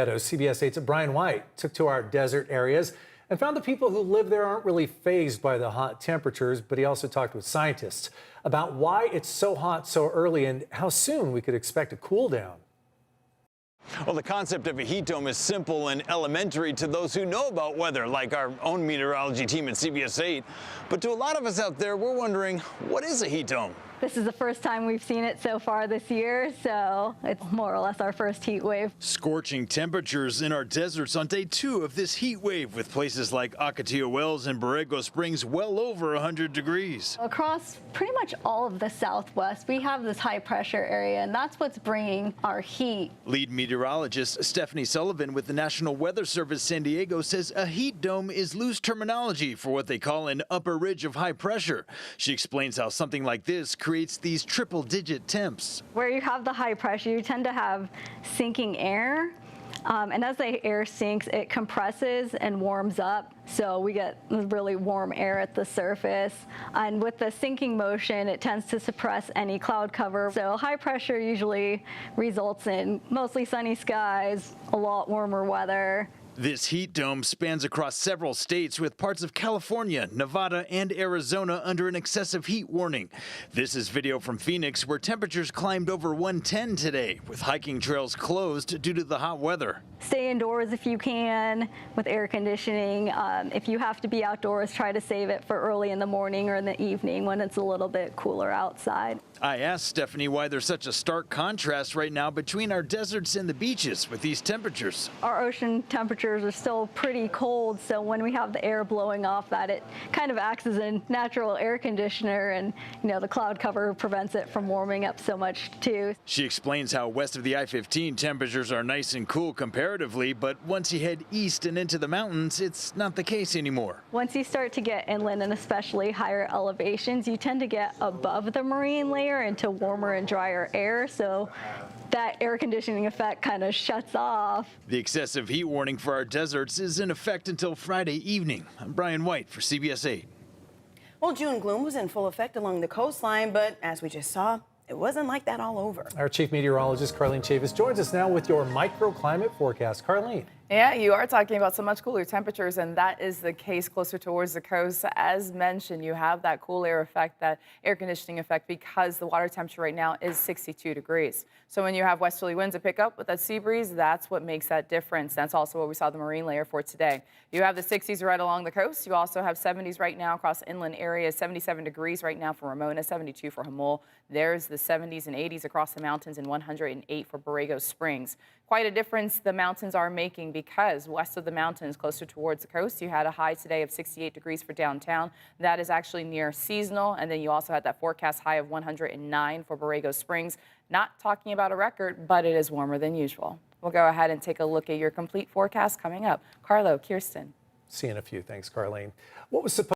CBS 8's Brian White took to our desert areas and found the people who live there aren't really fazed by the hot temperatures, but he also talked with scientists about why it's so hot so early and how soon we could expect a cool down. Well, the concept of a heat dome is simple and elementary to those who know about weather, like our own meteorology team at CBS 8. But to a lot of us out there, we're wondering, what is a heat dome? This is the first time we've seen it so far this year, so it's more or less our first heat wave. Scorching temperatures in our deserts on day 2 of this heat wave, with places like Ocotillo Wells and Borrego Springs well over 100 degrees. Across pretty much all of the Southwest, we have this high pressure area, and that's what's bringing our heat. Lead meteorologist Stefanie Sullivan with the National Weather Service San Diego says a heat dome is loose terminology for what they call an upper ridge of high pressure. She explains how something like this creates these triple-digit temps. Where you have the high pressure, you tend to have sinking air. And as the air sinks, it compresses and warms up. So we get really warm air at the surface. And with the sinking motion, it tends to suppress any cloud cover. So high pressure usually results in mostly sunny skies, a lot warmer weather. This heat dome spans across several states, with parts of California, Nevada, and Arizona under an excessive heat warning. This is video from Phoenix, where temperatures climbed over 110 today, with hiking trails closed due to the hot weather. Stay indoors if you can with air conditioning. If you have to be outdoors, try to save it for early in the morning or in the evening when it's a little bit cooler outside. I asked Stefanie why there's such a stark contrast right now between our deserts and the beaches with these temperatures. Our ocean temperatures are still pretty cold, so when we have the air blowing off that, it kind of acts as a natural air conditioner, and the cloud cover prevents it from warming up so much too. She explains how west of the I-15 temperatures are nice and cool comparatively, but once you head east and into the mountains, it's not the case anymore. Once you start to get inland and especially higher elevations, you tend to get above the marine layer into warmer and drier air, so that air conditioning effect kind of shuts off. The excessive heat warning for our deserts is in effect until Friday evening. I'm Brian White for CBS 8. Well, June gloom was in full effect along the coastline, but as we just saw, it wasn't like that all over. Our chief meteorologist, Carlene Chavis, joins us now with your microclimate forecast. Carlene. Yeah, you are talking about some much cooler temperatures, and that is the case closer towards the coast. As mentioned, you have that cool air effect, that air conditioning effect, because the water temperature right now is 62 degrees. So when you have westerly winds that pick up with that sea breeze, that's what makes that difference. That's also what we saw the marine layer for today. You have the 60s right along the coast. You also have 70s right now across inland areas, 77 degrees right now for Ramona, 72 for Hamul. There's the 70s and 80s across the mountains, and 108 for Borrego Springs. Quite a difference the mountains are making, because west of the mountains, closer towards the coast, you had a high today of 68 degrees for downtown. That is actually near seasonal. And then you also had that forecast high of 109 for Borrego Springs. Not talking about a record, but it is warmer than usual. We'll go ahead and take a look at your complete forecast coming up. Carlo, Kirsten. Seeing a few. Thanks, Carlene. What was supposed